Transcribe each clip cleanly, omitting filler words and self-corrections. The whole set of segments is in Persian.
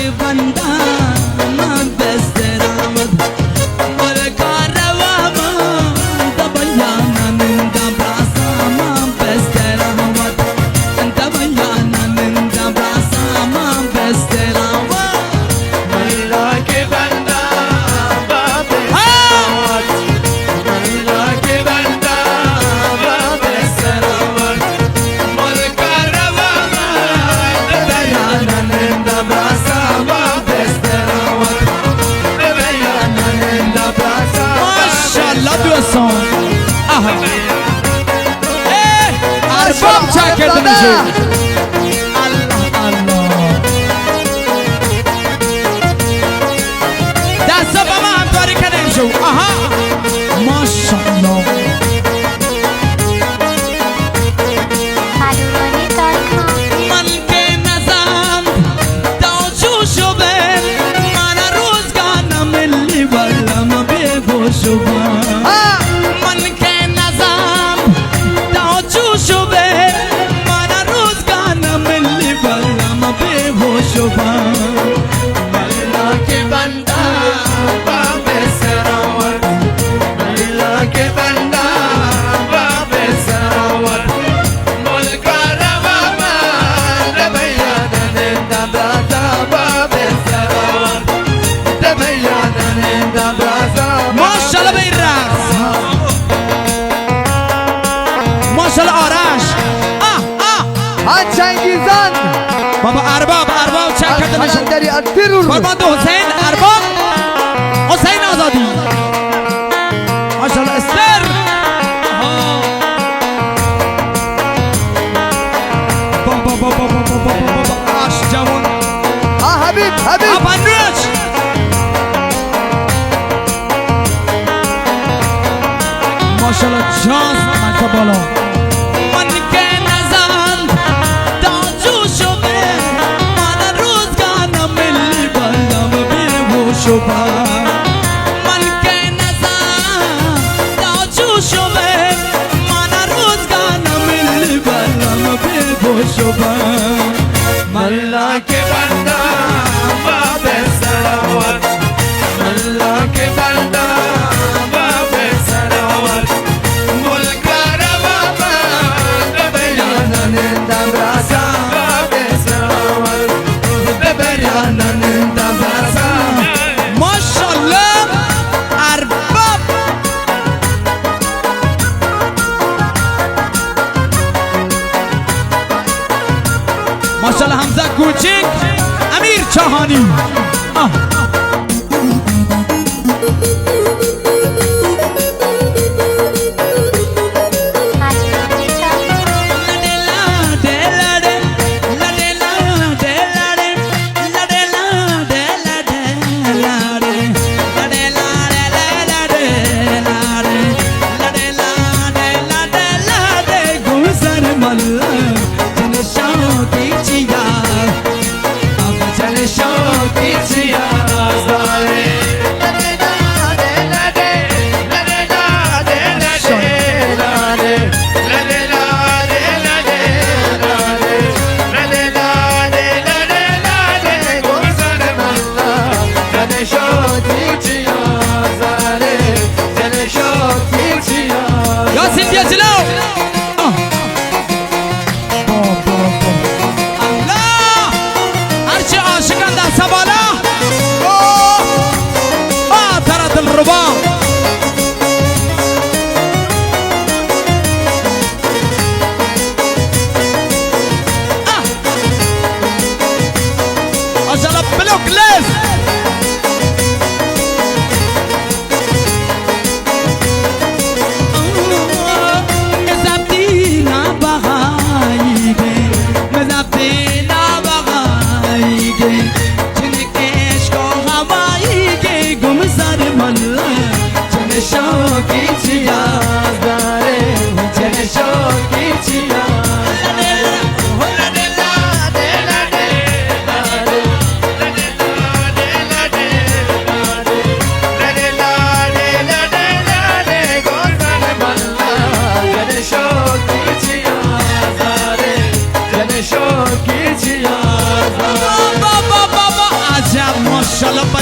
के बंदा मां बेसरामत मोर कारवा दबैया नंदा ब्रासा मां बेसरामत दबैया नंदा ब्रासा मां बेसरामत अल्लाह के बंदा बाबे सरावत अल्लाह के बंदा बाबे सरावत मोर कारवा दबैया नंदा ब्रासा बाबे सरावत दबैया नंदा ब्रासा माशाल्लाह do a song aha arbab jacket nişi Allah Allah دست با ما همکاری کنیم شو aha ماشاءالله من که نزم داجو شو بر من روزگار نملی ولم بگوشو من که نزم داجو شو بر من روزگار نملی ولم بگوشو अल्लाह के बंदा बाबे सरावत अल्लाह के बंदा बाबे सरावत मुल्क रवा दबैया नंदा ब्रासा बाबे सरावत दबैया नंदा ब्रासा ماشاءالله به این رقص ماشاءالله آرش ها چنگیزان بابا ارباب چک کرده نشون خلندری ادبیرون قربان دو حسین ارباب حسین آزادی ماشاءالله استر بابا آش جوان ها حبیب پنوش ماشاءالله جاز من بالا من که نزن داجو شو به من روزگار نملی بلم بیهوشو من که نزن داجو شو به من روزگار نملی بلم بیهوشو अल्लाह के बंदा बाबे सरावत अल्लाह के बंदा बाबे सरावत मुल्क रवा दबैया नंदा ब्रासा बाबे सरावत दबैया नंदा ब्रासा ماشاءالله ارباب ماشاءالله حمزه کوچیک امیر چاهانی शौकी चिया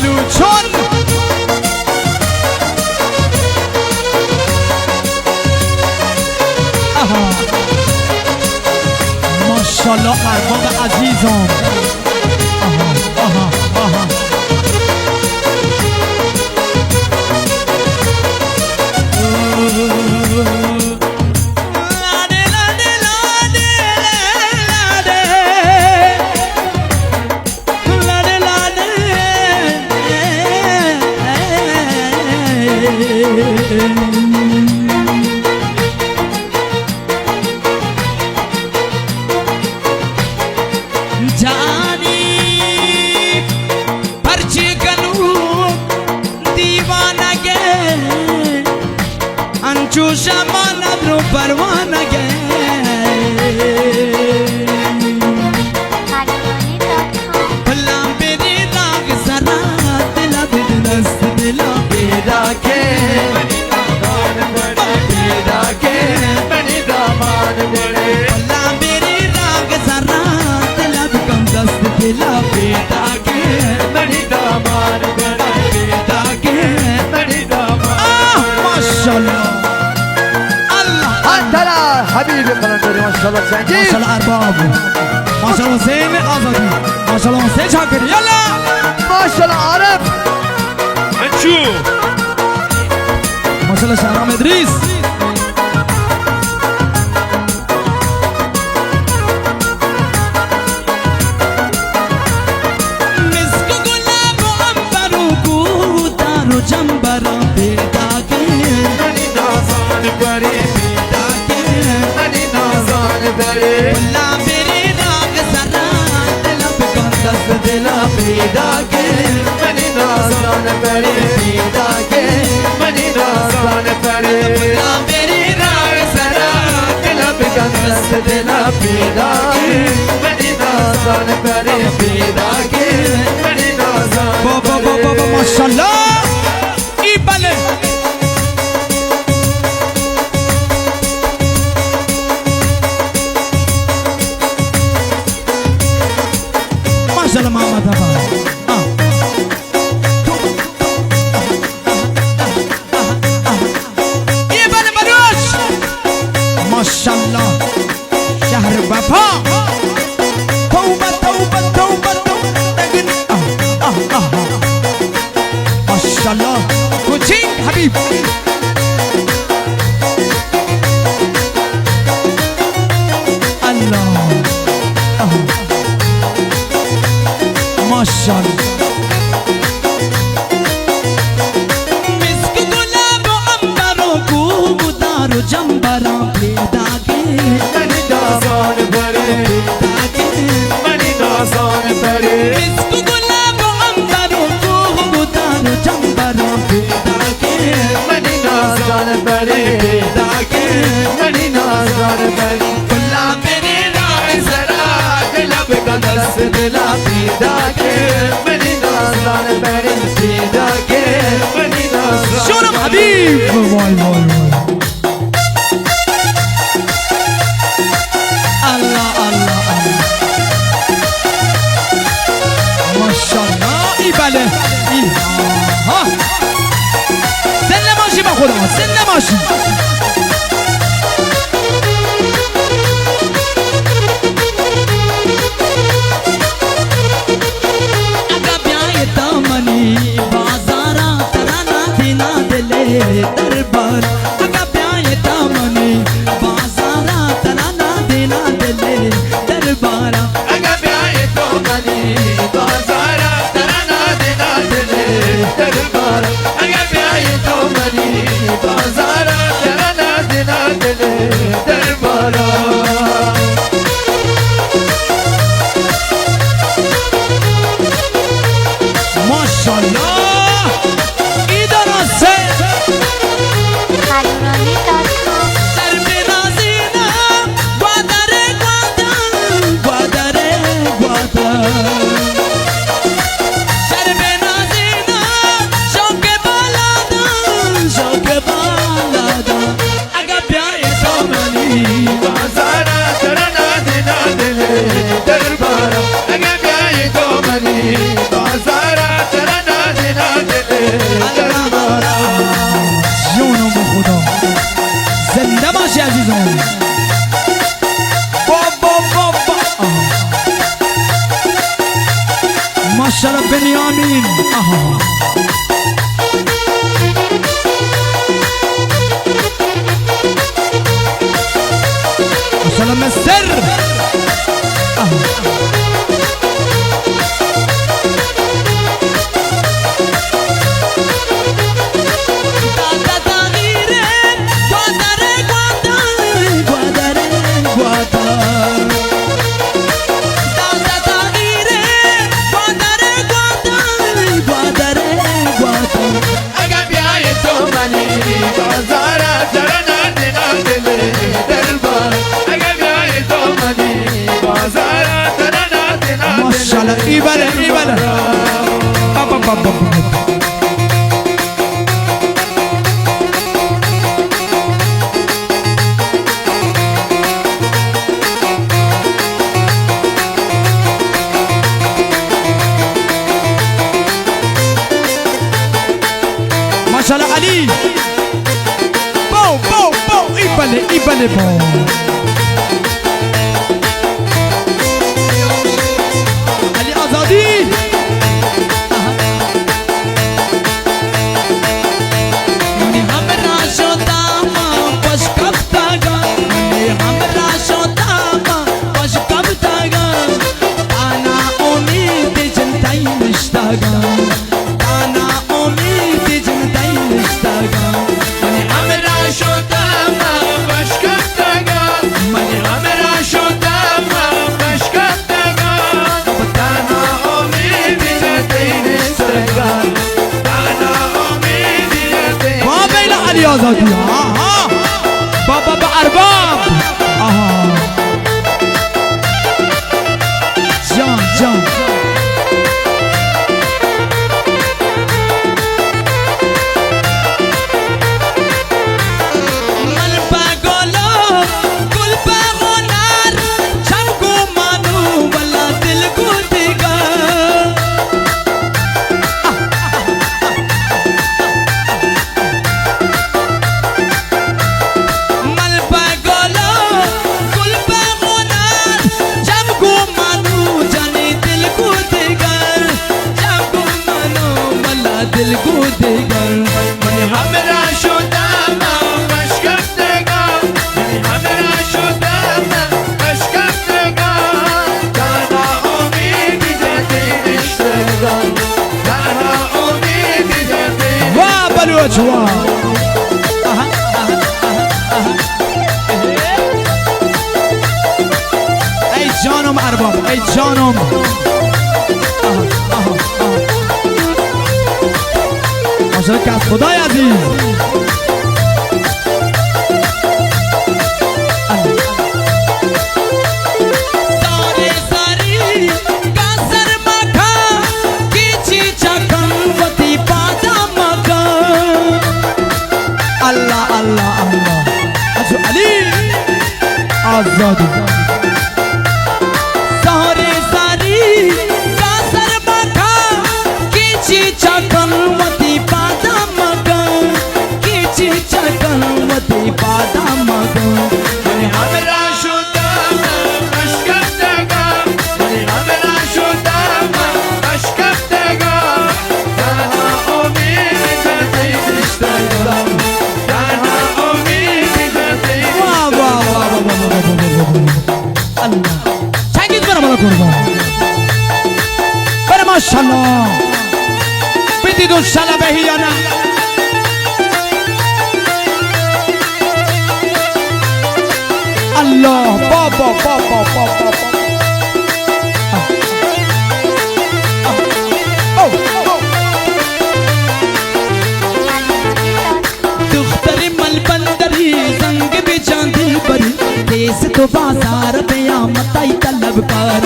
بلو چون آها ماشاءالله ارباب عزیزم آها آها آها जानी पर्ची कलू दीवाना गे अंचू शमाना रो परवाना गे भला मेरी राग सरा दिला दिलस दिला बेड़ा के बेड़ा के बड़ी दामान बड़े भला मेरी राग सरा दिला कम दस्त दिला बेटा के बड़ी दामान बड़े बेड़ा के बड़ी दामान माशाल्लाह अल्लाह انتلا حبيبي قلندري ما شاء الله سنجيب माशाल्लाह अरबाब माशाल्लाह हुसैन आजादी माशाल्लाह हुसैन शाकिर यल्ला ما شاء الله عارف अंशु माशाल्लाह शहराम इदरीस मिस्क गुलाब अंबरू को तारो जंबरा बेटा के बड़ी दासान बड़े बेटा के बड़ी दासान बड़े भला मेरी राग सरा दिला का दस्त दिला बेड़ा के बड़ी दासान बड़े बेड़ा के बड़ी दासान बड़े भला मेरी राग सरा लब कंदस दिला बेड़ा के बड़ी दासान बड़े बेड़ा के बड़ी दासान بابا بابا بابا ماشاءالله ای بله ماشاءالله محمد بابا ای بله بروش ماشاءالله شهر بابا توبه توبه توبه توبه ما شاء الله كوتشين حبيب الله ما شاء الله مسك गुलाब अंबरो खूब दारो जंबरा बेदा के बड़ी दासान बड़े बेदा के बड़ी दासान बड़े مسك गुलाब अंबरो खूब दारो जंबरा बेदा के बड़ी दासान बड़े बेदा के बड़ी दासान बड़े भला मेरी राग जरा लब कंदस दिला बेड़ा के बड़ी दासान बड़े बेड़ा के बड़ी दासान شنو حبيب واي واي واي الله الله الله ما شاء الله اي بله اي ها سن ماشي بخورم سن ماشي اگا بیاي تمني بازارا ترانا دینا دلے دربار اگا بیاي تمني بازارا ترانا دینا دلے دربار अगर ब्याहे तो मनी बाजारा तराना देना दिले दरबार अगर ब्याहे तो मनी बाजारा شاء الله بنيامين ما شاء الله مستر إيبالا إيبالا بابا بابا ما شاء الله علي بو بو بو إيبالا إيبالا بو آزادی بابا با ارباب جان جان من با گلو گل با هنر چمگو مانو بلا دل کو دیگر दिल को देगा मैं हमरा शुदा मशकफ्तेगा मैं हमरा शुदा मशकफ्तेगा दाना उम्मीद जते इश्तेगा दाना उम्मीद जते वाह बलूच वाह ای جانم ارباب ای جانم ماشاءالله که از خدای عزیز ساری ساری کسر مکا کیچی چکن وطی پادا مکا الله الله الله حجو علی آزادی ساری ساری کسر مکا کیچی چکن وطی بادام من हमरा شده مشکفتگا من हमरा شده مشکفتگا دانا امید جتی اشتگا دانا امید جتی واه واه واه الله چنگیز برم بالا قربان برم ماشاءالله بدید اون شلبه یا نه الله بابا بابا بابا دختری مل بندری زنگ بی جاندی بری دیس تو بازار بیا متائی طلب کار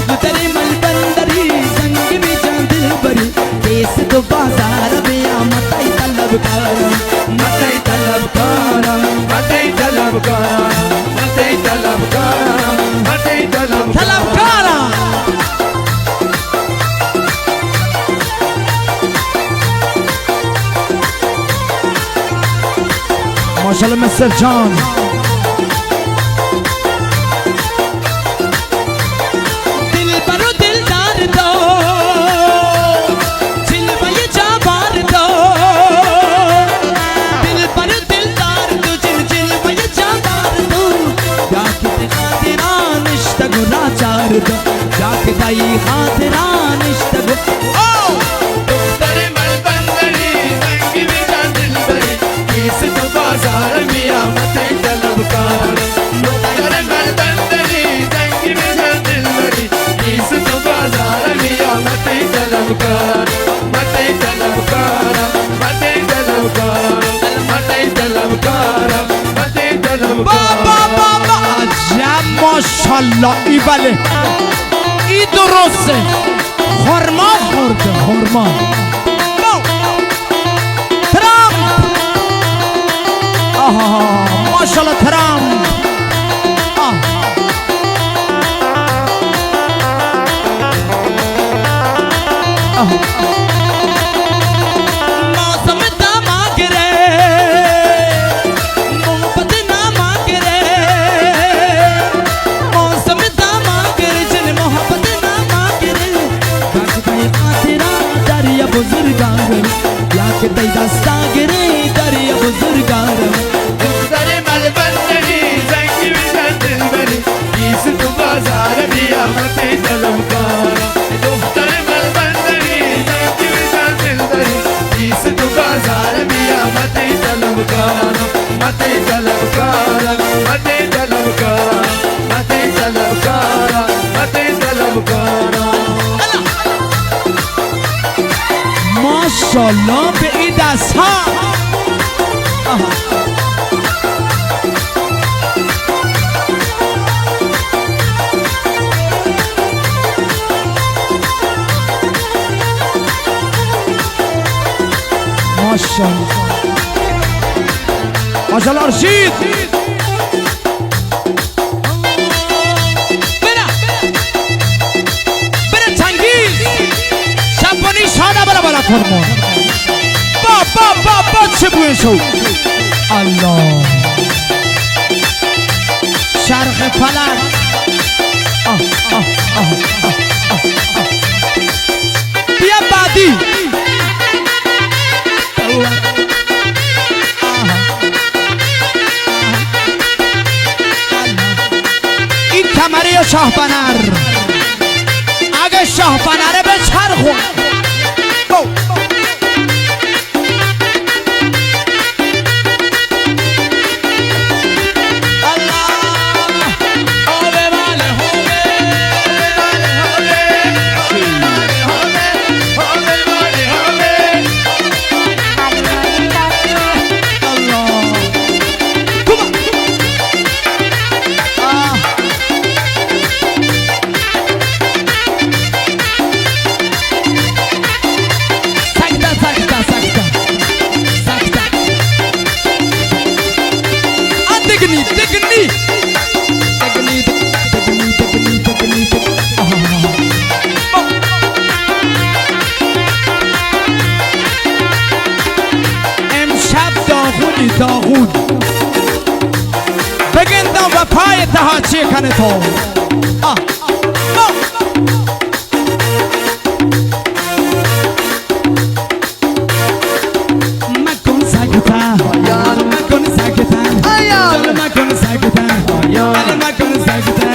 دختری مل بندری زنگ بی جاندی بری دیس تو بازار بیا متائی طلب کار متائی طلب کار متائی طلب کار طلبکارا ماشاءالله مستر جان دل برو دلدار دو خاطران اشتگو دختر ملبندری زنگ بیدن دلبری کیس تو بازار میامت طلبکار دختر ملبندری زنگ بیدن دلبری کیس تو بازار میامت طلبکار مت طلبکار مت طلبکار مت طلبکار مت طلبکار بابا عجب ماشالله ای بله ای درسته خورما خورده خورما ترامپ آها ماشالله ترامپ मौसम दा मांगरे मोहब्बत ना मांगरे मौसम दा मांगरे जिन मोहब्बत ना मांगरे काकताई खातिरा दरिया बुजुर्गार या के तई दस्तागरे दरिया बुजुर्गार دختر ملبندری زنگ بیدن دلبری کیس تو بازار میامت طلبکار دختر ملبندری زنگ بیدن دلبری کیس تو بازار میامت طلبکار مت طلبکار مت طلبکار مت طلبکار مت طلبکار ماشالله به این دست ها ماشالله ماشالله ارشید بره تنگیز شبانی شانه برا برا فرمان با چه بوی شو الله شرق فلک بیا بعدی این کمری شاه بنر اگه شاه بنره به چرخون داغون بگندم و پای تهاچی کنه تو مکن سکتا مکن سکتا مکن سکتا مکن سکتا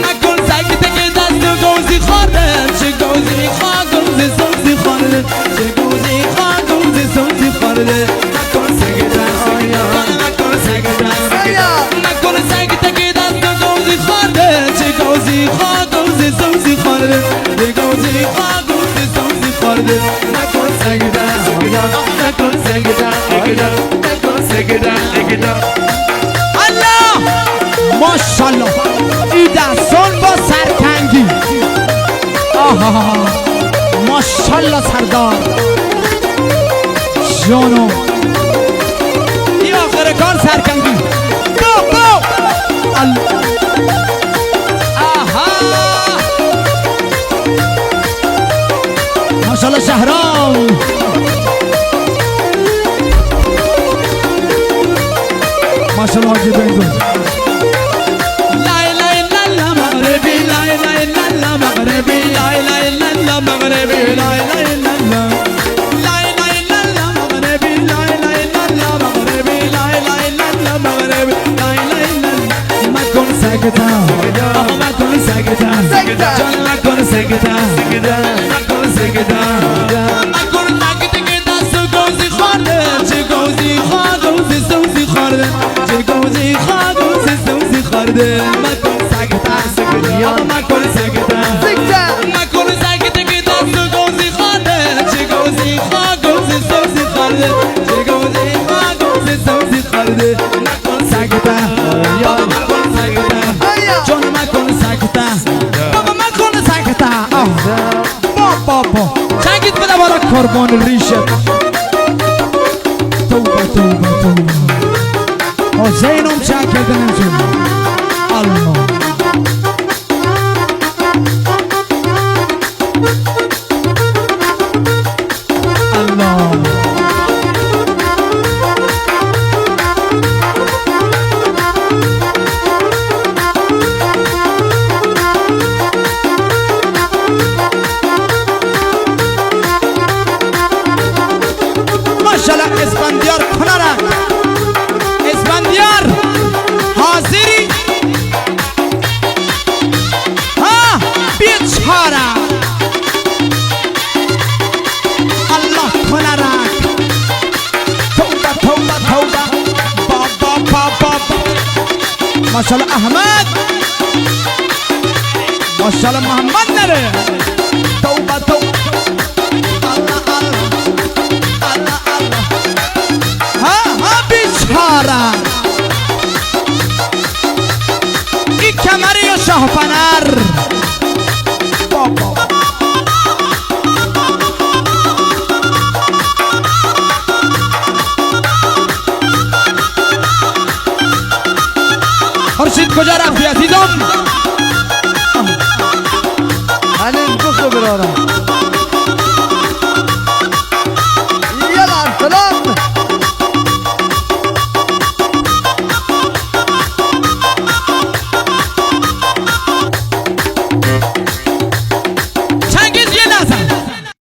مکن سکتا که دست گوزی خورده چه گوزی میخوا گوزی سوزی خورده چه گوزی خوا گوزی سوزی خورده مکن سکتا مکن سکتا مکن سکتا که دست گوزی خورده چه گوزی خوا گوزی سوزی خورده چه گوزی خوا گوزی سوزی خورده مکن سکتا مکن سکتا مکن سکتا الله ماشالله این دستان با سرکنگی آها ماشالله سردار جانو این آخر کار سرکنگی بو آها ماشالله شهرام ماشالله حاجی بنگو سکتا سكتة سكتة نكون سكتة نكون سكتة كده سوزي خالد جوزي خاغوزي سوزي خالد جوزي خاغوزي سوزي خالد نكون سكتة سكتة نكون سكتة سكتة نكون سكتة كده سوزي خالد جوزي خاغوزي سوزي خالد جوزي خاغوزي سوزي خالد نكون سكتة بابا ما كون سكتة هيا جون ما كون سكتة بابا ما كون سكتة بابا ساكت بدا برا قربان الريشة توبة توبة توبة حسينهم ساكت نمشي الله الله ماشاءالله اسفندیار کنارک اسفندیار حاضری ها بیچاره الله کنارک توبه توبه توبه بابا بابا ماشاءالله احمد ماشاءالله محمد نره توبه توبه الله الله ها بیچاره این کمری و شاهپنر بابا خورشید کجا رفتی عزیزم هنین گفتو برارم